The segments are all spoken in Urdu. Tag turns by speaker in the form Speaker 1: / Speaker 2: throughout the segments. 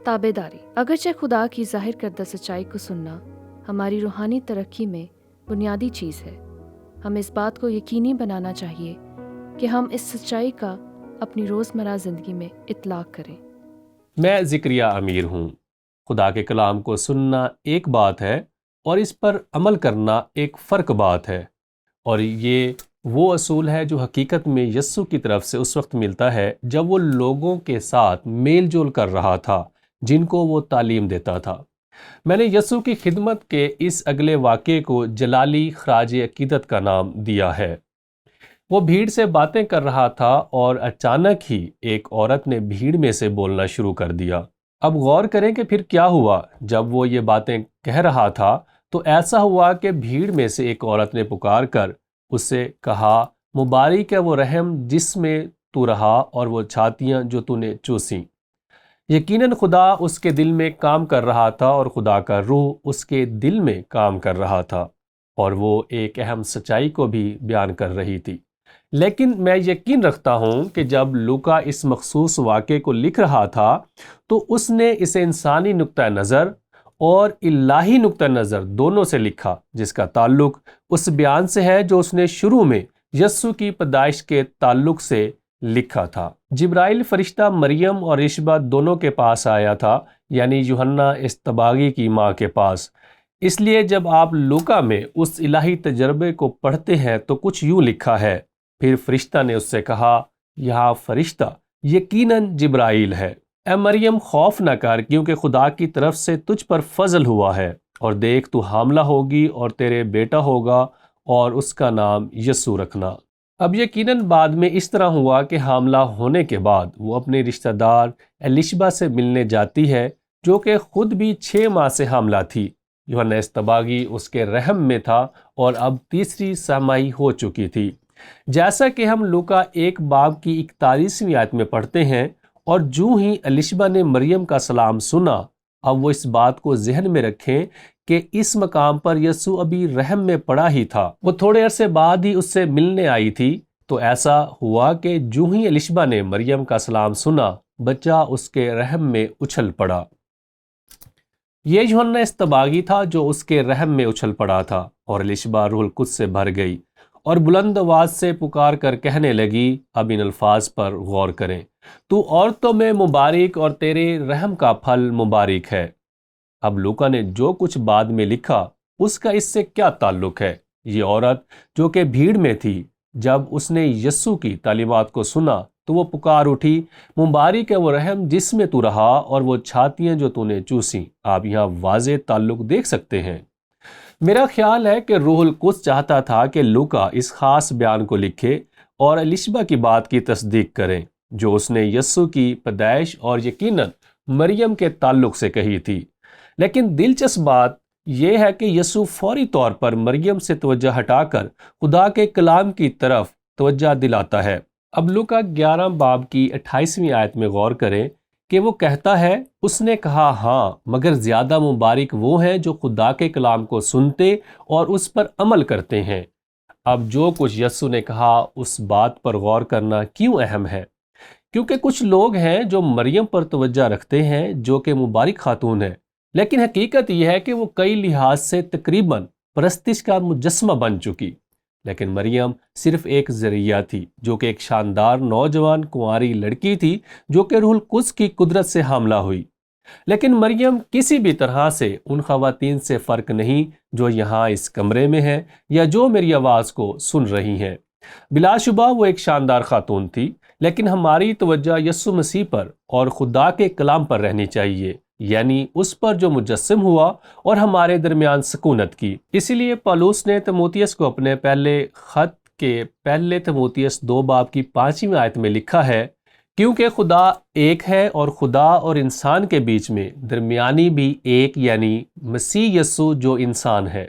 Speaker 1: تابعداری۔ اگرچہ خدا کی ظاہر کردہ سچائی کو سننا ہماری روحانی ترقی میں بنیادی چیز ہے، ہمیں اس بات کو یقینی بنانا چاہیے کہ ہم اس سچائی کا اپنی روزمرہ زندگی میں اطلاق کریں۔
Speaker 2: میں ذکریہ امیر ہوں۔ خدا کے کلام کو سننا ایک بات ہے اور اس پر عمل کرنا ایک فرق بات ہے، اور یہ وہ اصول ہے جو حقیقت میں یسوع کی طرف سے اس وقت ملتا ہے جب وہ لوگوں کے ساتھ میل جول کر رہا تھا جن کو وہ تعلیم دیتا تھا۔ میں نے یسوع کی خدمت کے اس اگلے واقعے کو جلالی خراج عقیدت کا نام دیا ہے۔ وہ بھیڑ سے باتیں کر رہا تھا اور اچانک ہی ایک عورت نے بھیڑ میں سے بولنا شروع کر دیا۔ اب غور کریں کہ پھر کیا ہوا۔ جب وہ یہ باتیں کہہ رہا تھا تو ایسا ہوا کہ بھیڑ میں سے ایک عورت نے پکار کر اس سے کہا، مبارک ہے وہ رحم جس میں تو رہا اور وہ چھاتیاں جو تو نے چوسیں۔ یقیناً خدا اس کے دل میں کام کر رہا تھا اور خدا کا روح اس کے دل میں کام کر رہا تھا، اور وہ ایک اہم سچائی کو بھی بیان کر رہی تھی۔ لیکن میں یقین رکھتا ہوں کہ جب لوکا اس مخصوص واقعے کو لکھ رہا تھا تو اس نے اسے انسانی نقطہ نظر اور الہی نقطہ نظر دونوں سے لکھا، جس کا تعلق اس بیان سے ہے جو اس نے شروع میں یسوع کی پیدائش کے تعلق سے لکھا تھا۔ جبرائیل فرشتہ مریم اور رشبہ دونوں کے پاس آیا تھا، یعنی یوحنا اصطباغی کی ماں کے پاس۔ اس لیے جب آپ لوکا میں اس الہی تجربے کو پڑھتے ہیں تو کچھ یوں لکھا ہے، پھر فرشتہ نے اس سے کہا، یہاں فرشتہ یقیناً جبرائیل ہے۔ اے مریم خوف نہ کر، کیونکہ خدا کی طرف سے تجھ پر فضل ہوا ہے، اور دیکھ تو حاملہ ہوگی اور تیرے بیٹا ہوگا اور اس کا نام یسوع رکھنا۔ اب یقیناً بعد میں اس طرح ہوا کہ حاملہ ہونے کے بعد وہ اپنے رشتہ دار الشبہ سے ملنے جاتی ہے، جو کہ خود بھی 6 ماہ سے حاملہ تھی۔ یوحنا اصطباغی اس کے رحم میں تھا اور اب تیسری سہمائی ہو چکی تھی، جیسا کہ ہم لوکا 1 باب کی 41ویں آیت میں پڑھتے ہیں۔ اور جو ہی الشبہ نے مریم کا سلام سنا، اب وہ اس بات کو ذہن میں رکھیں کہ اس مقام پر یسوع ابھی رحم میں پڑا ہی تھا، وہ تھوڑے عرصے بعد ہی اس سے ملنے آئی تھی۔ تو ایسا ہوا کہ جو ہی الشبہ نے مریم کا سلام سنا، بچہ اس کے رحم میں اچھل پڑا۔ یہ یوحنا اصطباغی تھا جو اس کے رحم میں اچھل پڑا تھا، اور الشبہ روح القدس سے بھر گئی اور بلند آواز سے پکار کر کہنے لگی۔ اب ان الفاظ پر غور کریں، تو عورتوں میں مبارک اور تیرے رحم کا پھل مبارک ہے۔ اب لوکا نے جو کچھ بعد میں لکھا اس کا اس سے کیا تعلق ہے؟ یہ عورت جو کہ بھیڑ میں تھی، جب اس نے یسوع کی تعلیمات کو سنا تو وہ پکار اٹھی، مبارک ہے وہ رحم جس میں تو رہا اور وہ چھاتیاں جو تو نے چوسیں۔ آپ یہاں واضح تعلق دیکھ سکتے ہیں۔ میرا خیال ہے کہ روح القدس چاہتا تھا کہ لوکا اس خاص بیان کو لکھے اور الشبہ کی بات کی تصدیق کریں جو اس نے یسوع کی پیدائش اور یقیناً مریم کے تعلق سے کہی تھی۔ لیکن دلچسپ بات یہ ہے کہ یسوع فوری طور پر مریم سے توجہ ہٹا کر خدا کے کلام کی طرف توجہ دلاتا ہے۔ اب لوکا 11 باب کی 28ویں آیت میں غور کریں کہ وہ کہتا ہے، اس نے کہا، ہاں، مگر زیادہ مبارک وہ ہیں جو خدا کے کلام کو سنتے اور اس پر عمل کرتے ہیں۔ اب جو کچھ یسوع نے کہا اس بات پر غور کرنا کیوں اہم ہے؟ کیونکہ کچھ لوگ ہیں جو مریم پر توجہ رکھتے ہیں جو کہ مبارک خاتون ہے، لیکن حقیقت یہ ہے کہ وہ کئی لحاظ سے تقریباً پرستش کا مجسمہ بن چکی۔ لیکن مریم صرف ایک ذریعہ تھی، جو کہ ایک شاندار نوجوان کنواری لڑکی تھی جو کہ روح القدس کی قدرت سے حاملہ ہوئی۔ لیکن مریم کسی بھی طرح سے ان خواتین سے فرق نہیں جو یہاں اس کمرے میں ہیں یا جو میری آواز کو سن رہی ہیں۔ بلا شبہ وہ ایک شاندار خاتون تھی، لیکن ہماری توجہ یسوع مسیح پر اور خدا کے کلام پر رہنی چاہیے، یعنی اس پر جو مجسم ہوا اور ہمارے درمیان سکونت کی۔ اسی لیے پالوس نے تیموتھیوس کو اپنے پہلے خط کے پہلے تیموتھیوس 2 باب کی 5ویں آیت میں لکھا ہے، کیونکہ خدا ایک ہے اور خدا اور انسان کے بیچ میں درمیانی بھی ایک، یعنی مسیح یسوع جو انسان ہے۔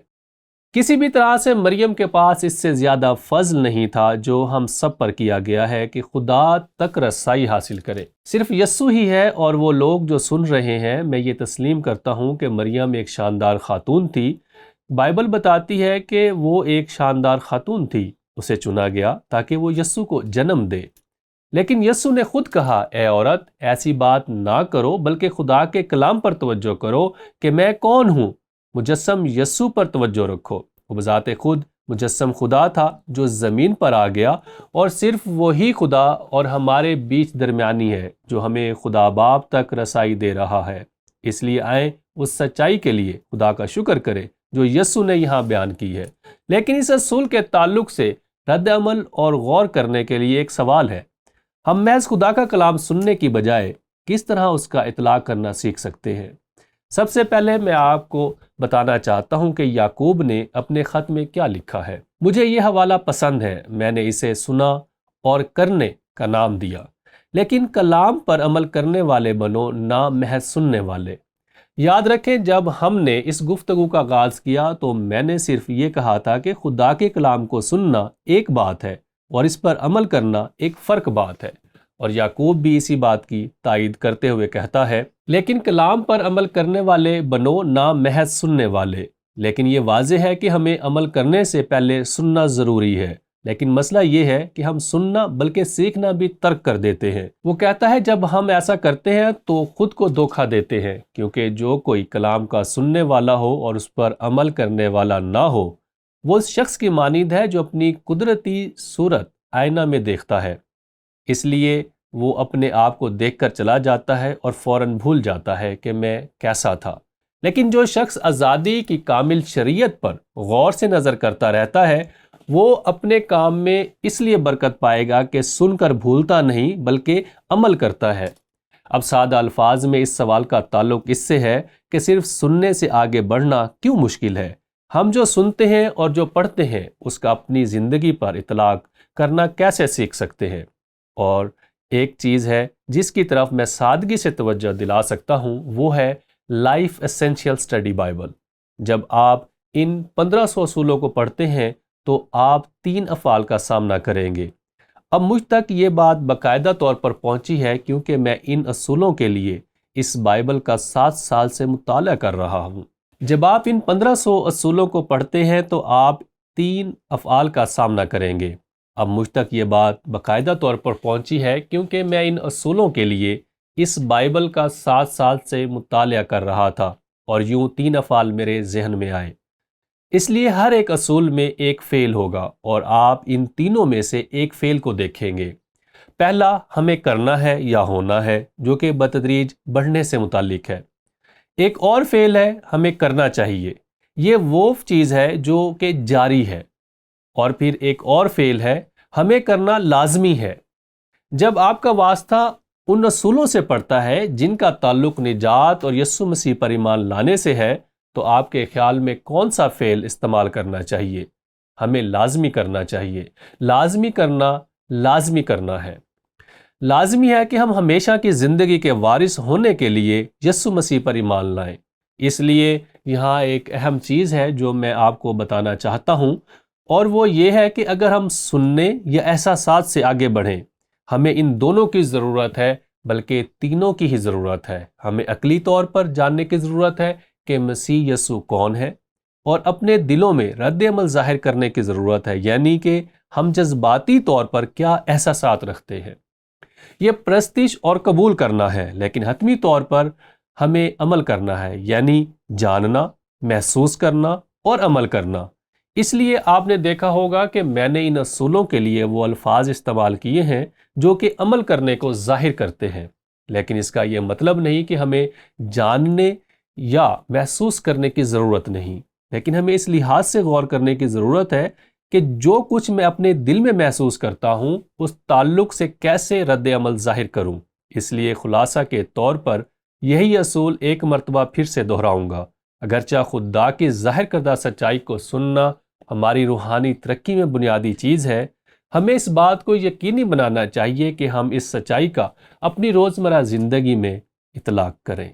Speaker 2: کسی بھی طرح سے مریم کے پاس اس سے زیادہ فضل نہیں تھا جو ہم سب پر کیا گیا ہے کہ خدا تک رسائی حاصل کرے۔ صرف یسوع ہی ہے، اور وہ لوگ جو سن رہے ہیں، میں یہ تسلیم کرتا ہوں کہ مریم ایک شاندار خاتون تھی۔ بائبل بتاتی ہے کہ وہ ایک شاندار خاتون تھی، اسے چنا گیا تاکہ وہ یسوع کو جنم دے۔ لیکن یسوع نے خود کہا، اے عورت، ایسی بات نہ کرو بلکہ خدا کے کلام پر توجہ کرو کہ میں کون ہوں۔ مجسم یسوع پر توجہ رکھو۔ وہ بذات خود مجسم خدا تھا جو زمین پر آ گیا، اور صرف وہی خدا اور ہمارے بیچ درمیانی ہے جو ہمیں خدا باپ تک رسائی دے رہا ہے۔ اس لیے آئیں اس سچائی کے لیے خدا کا شکر کریں جو یسوع نے یہاں بیان کی ہے۔ لیکن اس اصول کے تعلق سے رد عمل اور غور کرنے کے لیے ایک سوال ہے۔ ہم محض خدا کا کلام سننے کی بجائے کس طرح اس کا اطلاق کرنا سیکھ سکتے ہیں؟ سب سے پہلے میں آپ کو بتانا چاہتا ہوں کہ یعقوب نے اپنے خط میں کیا لکھا ہے۔ مجھے یہ حوالہ پسند ہے، میں نے اسے سنا اور کرنے کا نام دیا۔ لیکن کلام پر عمل کرنے والے بنو، نہ محض سننے والے۔ یاد رکھیں، جب ہم نے اس گفتگو کا آغاز کیا تو میں نے صرف یہ کہا تھا کہ خدا کے کلام کو سننا ایک بات ہے اور اس پر عمل کرنا ایک فرق بات ہے، اور یعقوب بھی اسی بات کی تائید کرتے ہوئے کہتا ہے، لیکن کلام پر عمل کرنے والے بنو، نہ محض سننے والے۔ لیکن یہ واضح ہے کہ ہمیں عمل کرنے سے پہلے سننا ضروری ہے، لیکن مسئلہ یہ ہے کہ ہم سننا بلکہ سیکھنا بھی ترک کر دیتے ہیں۔ وہ کہتا ہے جب ہم ایسا کرتے ہیں تو خود کو دھوکہ دیتے ہیں، کیونکہ جو کوئی کلام کا سننے والا ہو اور اس پر عمل کرنے والا نہ ہو، وہ اس شخص کی مانند ہے جو اپنی قدرتی صورت آئینہ میں دیکھتا ہے۔ اس لیے وہ اپنے آپ کو دیکھ کر چلا جاتا ہے اور فوراً بھول جاتا ہے کہ میں کیسا تھا۔ لیکن جو شخص آزادی کی کامل شریعت پر غور سے نظر کرتا رہتا ہے، وہ اپنے کام میں اس لیے برکت پائے گا کہ سن کر بھولتا نہیں بلکہ عمل کرتا ہے۔ اب سادہ الفاظ میں اس سوال کا تعلق اس سے ہے کہ صرف سننے سے آگے بڑھنا کیوں مشکل ہے؟ ہم جو سنتے ہیں اور جو پڑھتے ہیں اس کا اپنی زندگی پر اطلاق کرنا کیسے سیکھ سکتے ہیں؟ اور ایک چیز ہے جس کی طرف میں سادگی سے توجہ دلا سکتا ہوں، وہ ہے لائف ایسنشیل اسٹڈی بائبل۔ جب آپ ان 1500 اصولوں کو پڑھتے ہیں تو آپ 3 افعال کا سامنا کریں گے۔ اب مجھ تک یہ بات باقاعدہ طور پر پہنچی ہے کیونکہ میں ان اصولوں کے لیے اس بائبل کا 7 سال سے مطالعہ کر رہا ہوں۔ جب آپ ان 1500 اصولوں کو پڑھتے ہیں تو آپ 3 افعال کا سامنا کریں گے۔ اب مجھ تک یہ بات باقاعدہ طور پر پہنچی ہے کیونکہ میں ان اصولوں کے لیے اس بائبل کا 7 سال سے مطالعہ کر رہا تھا، اور یوں 3 افعال میرے ذہن میں آئے۔ اس لیے ہر ایک اصول میں ایک فعل ہوگا اور آپ ان تینوں میں سے ایک فعل کو دیکھیں گے۔ پہلا ہمیں کرنا ہے یا ہونا ہے، جو کہ بتدریج بڑھنے سے متعلق ہے۔ ایک اور فعل ہے ہمیں کرنا چاہیے، یہ وہ چیز ہے جو کہ جاری ہے۔ اور پھر ایک اور فعل ہے ہمیں کرنا لازمی ہے۔ جب آپ کا واسطہ ان اصولوں سے پڑتا ہے جن کا تعلق نجات اور یسوع مسیح پر ایمان لانے سے ہے، تو آپ کے خیال میں کون سا فعل استعمال کرنا چاہیے؟ ہمیں لازمی کرنا چاہیے۔ لازمی کرنا ہے۔ لازمی ہے کہ ہم ہمیشہ کی زندگی کے وارث ہونے کے لیے یسوع مسیح پر ایمان لائیں۔ اس لیے یہاں ایک اہم چیز ہے جو میں آپ کو بتانا چاہتا ہوں، اور وہ یہ ہے کہ اگر ہم سننے یا احساسات سے آگے بڑھیں، ہمیں ان دونوں کی ضرورت ہے، بلکہ تینوں کی ہی ضرورت ہے۔ ہمیں عقلی طور پر جاننے کی ضرورت ہے کہ مسیح یسوع کون ہے، اور اپنے دلوں میں رد عمل ظاہر کرنے کی ضرورت ہے، یعنی کہ ہم جذباتی طور پر کیا احساسات رکھتے ہیں۔ یہ پرستش اور قبول کرنا ہے، لیکن حتمی طور پر ہمیں عمل کرنا ہے، یعنی جاننا، محسوس کرنا اور عمل کرنا۔ اس لیے آپ نے دیکھا ہوگا کہ میں نے ان اصولوں کے لیے وہ الفاظ استعمال کیے ہیں جو کہ عمل کرنے کو ظاہر کرتے ہیں، لیکن اس کا یہ مطلب نہیں کہ ہمیں جاننے یا محسوس کرنے کی ضرورت نہیں، لیکن ہمیں اس لحاظ سے غور کرنے کی ضرورت ہے کہ جو کچھ میں اپنے دل میں محسوس کرتا ہوں اس تعلق سے کیسے رد عمل ظاہر کروں۔ اس لیے خلاصہ کے طور پر یہی اصول ایک مرتبہ پھر سے دہراؤں گا۔ اگرچہ خدا کی ظاہر کردہ سچائی کو سننا ہماری روحانی ترقی میں بنیادی چیز ہے، ہمیں اس بات کو یقینی بنانا چاہیے کہ ہم اس سچائی کا اپنی روزمرہ زندگی میں اطلاق کریں۔